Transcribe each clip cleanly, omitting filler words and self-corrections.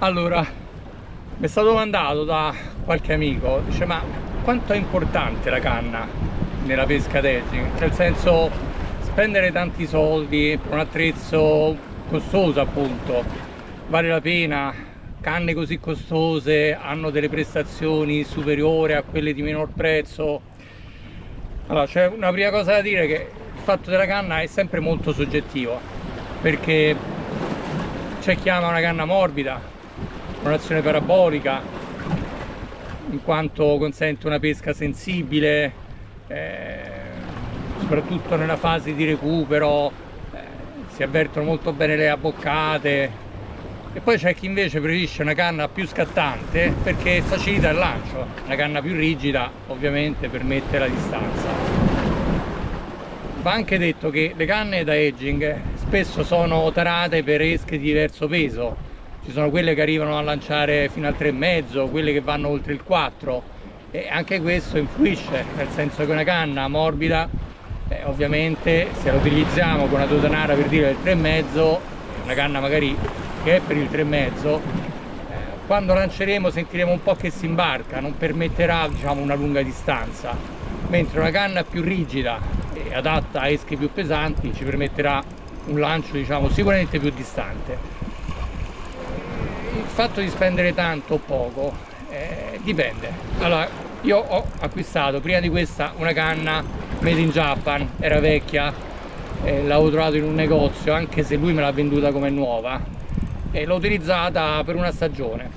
Allora, mi è stato domandato da qualche amico, dice: ma quanto è importante la canna nella pesca d'edging? Nel senso, spendere tanti soldi per un attrezzo costoso, appunto, vale la pena? Canne così costose hanno delle prestazioni superiori a quelle di minor prezzo? Allora, c'è una prima cosa da dire, che il fatto della canna è sempre molto soggettivo, perché c'è chi ama una canna morbida, un'azione parabolica, in quanto consente una pesca sensibile, soprattutto nella fase di recupero, si avvertono molto bene le abboccate. E poi c'è chi invece preferisce una canna più scattante perché facilita il lancio. Una canna più rigida ovviamente permette la distanza. Va anche detto che le canne da edging spesso sono tarate per esche di diverso peso. Ci sono quelle che arrivano a lanciare fino al 3,5, quelle che vanno oltre il 4, e anche questo influisce, nel senso che una canna morbida, ovviamente se la utilizziamo con una dotanara, per dire, del 3,5, una canna magari che è per il 3,5, quando lanceremo sentiremo un po' che si imbarca, non permetterà, diciamo, una lunga distanza, mentre una canna più rigida e adatta a esche più pesanti ci permetterà un lancio, diciamo, sicuramente più distante. Il fatto di spendere tanto o poco dipende. Allora, io ho acquistato prima di questa una canna made in Japan, era vecchia, l'avevo trovato in un negozio, anche se lui me l'ha venduta come nuova, e l'ho utilizzata per una stagione.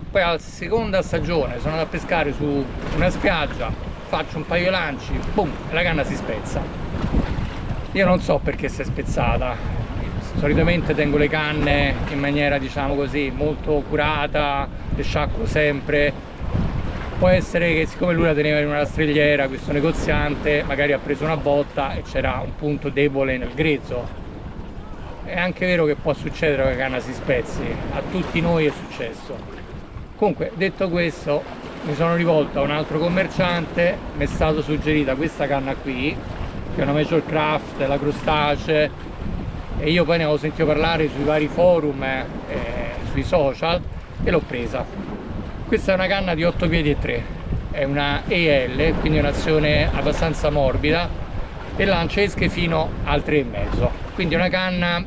Poi alla seconda stagione sono andato a pescare su una spiaggia, faccio un paio di lanci, boom, la canna si spezza. Io non so perché si è spezzata. Solitamente tengo le canne in maniera, diciamo così, molto curata, le sciacquo sempre. Può essere che, siccome lui la teneva in una rastrelliera, questo negoziante magari ha preso una botta e c'era un punto debole nel grezzo. È anche vero che può succedere che la canna si spezzi, a tutti noi è successo. Comunque, detto questo, mi sono rivolto a un altro commerciante, mi è stata suggerita questa canna qui, che è una Major Craft, la Crostacee, e io poi ne avevo sentito parlare sui vari forum, sui social, e l'ho presa. Questa è una canna di 8 piedi e 3, è una EL, quindi un'azione abbastanza morbida, e lancia esche fino al 3,5, quindi una canna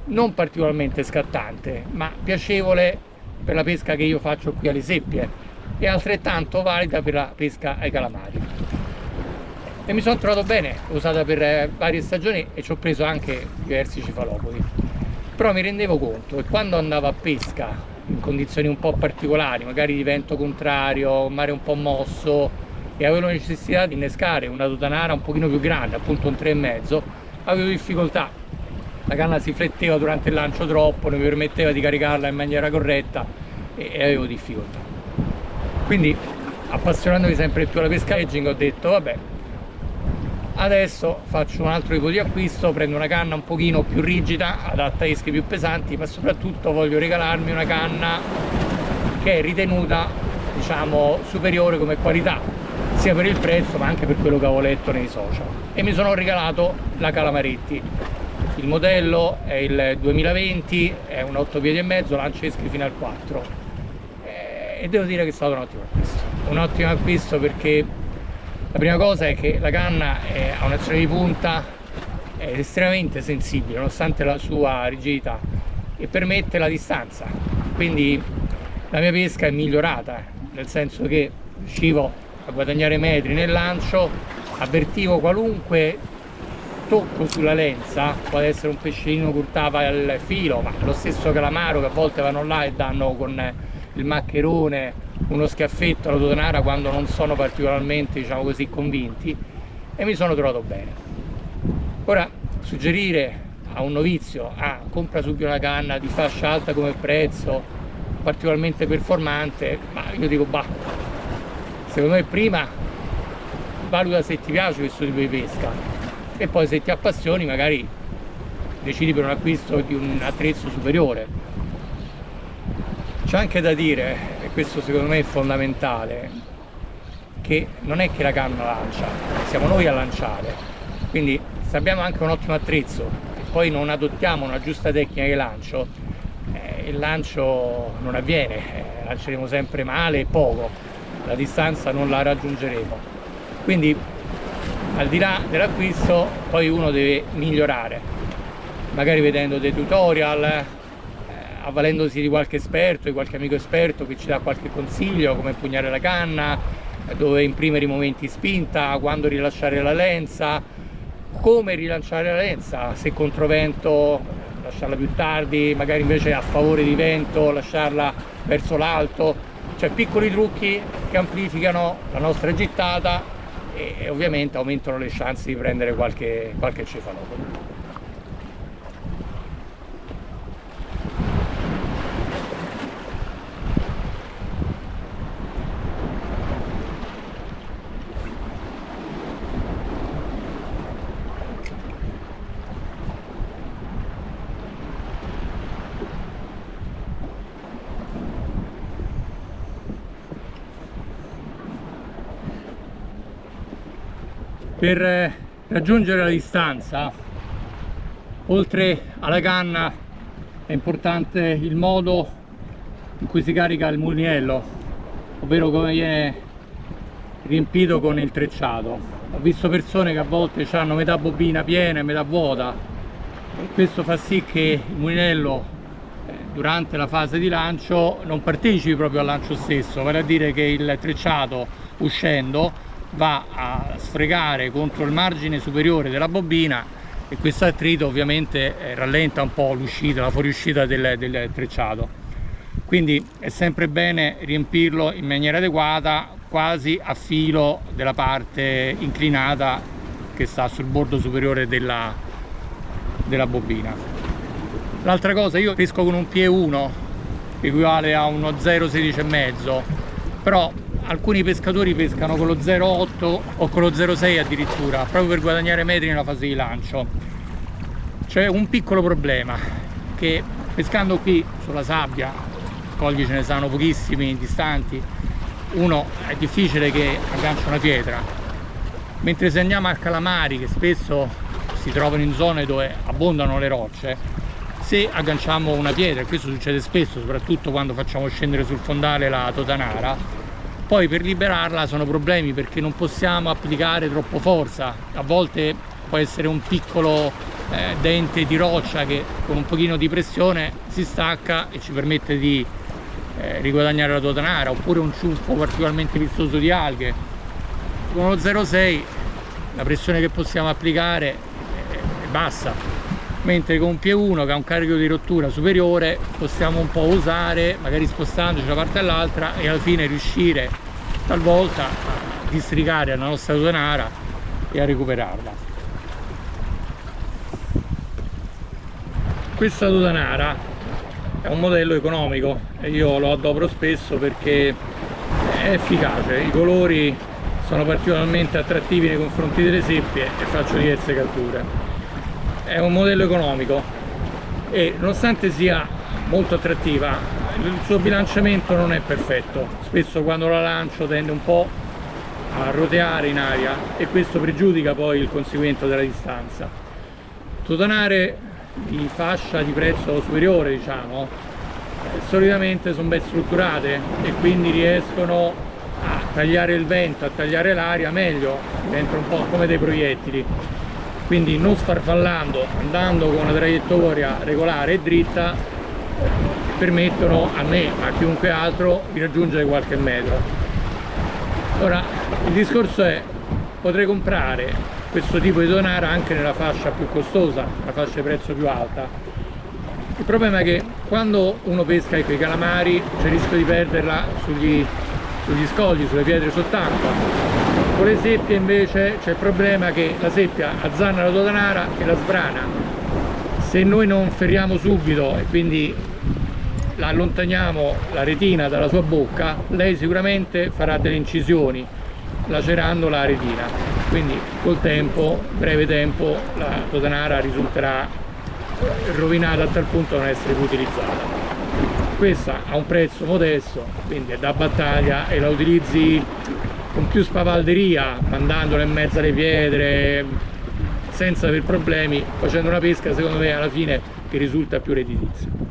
non particolarmente scattante, ma piacevole per la pesca che io faccio qui alle seppie, e altrettanto valida per la pesca ai calamari. E mi sono trovato bene, l'ho usata per varie stagioni e ci ho preso anche diversi cefalopodi. Però mi rendevo conto che quando andavo a pesca in condizioni un po' particolari, magari di vento contrario, mare un po' mosso, e avevo necessità di innescare una dotanara un pochino più grande, appunto un 3,5, avevo difficoltà. La canna si fletteva durante il lancio troppo, non mi permetteva di caricarla in maniera corretta e avevo difficoltà. Quindi, appassionandomi sempre più alla pesca edging, ho detto vabbè, adesso faccio un altro tipo di acquisto, prendo una canna un pochino più rigida, adatta a esche più pesanti, ma soprattutto voglio regalarmi una canna che è ritenuta, diciamo, superiore come qualità, sia per il prezzo ma anche per quello che avevo letto nei social. E mi sono regalato la Calamaretti. Il modello è il 2020, è un 8 piedi e mezzo, lancia esche fino al 4. E devo dire che è stato un ottimo acquisto. Un ottimo acquisto perché la prima cosa è che la canna ha un'azione di punta, è estremamente sensibile nonostante la sua rigidità, e permette la distanza. Quindi la mia pesca è migliorata, nel senso che riuscivo a guadagnare metri nel lancio, avvertivo qualunque tocco sulla lenza, può essere un pesciolino che urtava il filo, ma lo stesso calamaro, che a volte vanno là e danno con il maccherone uno schiaffetto alla dotanara quando non sono particolarmente, diciamo così, convinti, e mi sono trovato bene. Ora, suggerire a un novizio: compra subito una canna di fascia alta come prezzo, particolarmente performante, ma io dico secondo me prima valuta se ti piace questo tipo di pesca, e poi se ti appassioni magari decidi per un acquisto di un attrezzo superiore. C'è anche da dire, e questo secondo me è fondamentale, che non è che la canna lancia, siamo noi a lanciare. Quindi se abbiamo anche un ottimo attrezzo e poi non adottiamo una giusta tecnica di lancio, il lancio non avviene, lanceremo sempre male e poco, la distanza non la raggiungeremo. Quindi al di là dell'acquisto poi uno deve migliorare, magari vedendo dei tutorial, avvalendosi di qualche esperto, di qualche amico esperto che ci dà qualche consiglio, come impugnare la canna, dove imprimere i momenti spinta, quando rilasciare la lenza, come rilanciare la lenza, se controvento lasciarla più tardi, magari invece a favore di vento lasciarla verso l'alto, cioè piccoli trucchi che amplificano la nostra gittata e ovviamente aumentano le chance di prendere qualche cefaloto. Per raggiungere la distanza, oltre alla canna, è importante il modo in cui si carica il mulinello, ovvero come viene riempito con il trecciato. Ho visto persone che a volte hanno metà bobina piena e metà vuota, e questo fa sì che il mulinello durante la fase di lancio non partecipi proprio al lancio stesso, vale a dire che il trecciato uscendo va a sfregare contro il margine superiore della bobina e questo attrito ovviamente rallenta un po' l'uscita, la fuoriuscita del trecciato. Quindi è sempre bene riempirlo in maniera adeguata, quasi a filo della parte inclinata che sta sul bordo superiore della bobina. L'altra cosa, io pesco con un piede 1, che equivale a uno 0,16,5, però alcuni pescatori pescano con lo 0,8 o con lo 0,6 addirittura, proprio per guadagnare metri nella fase di lancio. C'è un piccolo problema, che pescando qui sulla sabbia, scogli ce ne sono pochissimi, distanti, è difficile che aggancia una pietra, mentre se andiamo a calamari, che spesso si trovano in zone dove abbondano le rocce, se agganciamo una pietra, e questo succede spesso, soprattutto quando facciamo scendere sul fondale la totanara, poi per liberarla sono problemi perché non possiamo applicare troppo forza. A volte può essere un piccolo dente di roccia che con un pochino di pressione si stacca e ci permette di riguadagnare la totanara, oppure un ciuffo particolarmente vistoso di alghe. Con lo 0,6 la pressione che possiamo applicare è bassa, mentre con un piede 1 che ha un carico di rottura superiore possiamo un po' usare, magari spostandoci da una parte all'altra, e alla fine riuscire talvolta a districare la nostra totanara e a recuperarla. Questa totanara è un modello economico e io lo adopero spesso perché è efficace, i colori sono particolarmente attrattivi nei confronti delle seppie e faccio diverse catture. È un modello economico e nonostante sia molto attrattiva, il suo bilanciamento non è perfetto. Spesso quando la lancio tende un po' a roteare in aria e questo pregiudica poi il conseguimento della distanza. Totanare di fascia di prezzo superiore, diciamo, solitamente sono ben strutturate e quindi riescono a tagliare il vento, a tagliare l'aria meglio, diventano un po' come dei proiettili. Quindi non sfarfallando, andando con una traiettoria regolare e dritta, permettono a me, a chiunque altro, di raggiungere qualche metro. Ora, il discorso è, potrei comprare questo tipo di totanara anche nella fascia più costosa, la fascia di prezzo più alta. Il problema è che quando uno pesca con i calamari c'è il rischio di perderla sugli scogli, sulle pietre sott'acqua. Con le seppie invece c'è il problema che la seppia azzanna la totanara e la sbrana. Se noi non ferriamo subito e quindi la allontaniamo la retina dalla sua bocca, lei sicuramente farà delle incisioni lacerando la retina. Quindi col tempo, breve tempo, la totanara risulterà rovinata a tal punto da non essere più utilizzata. Questa ha un prezzo modesto, quindi è da battaglia e la utilizzi con più spavalderia, mandandola in mezzo alle pietre, senza aver problemi, facendo una pesca secondo me alla fine che risulta più redditizia.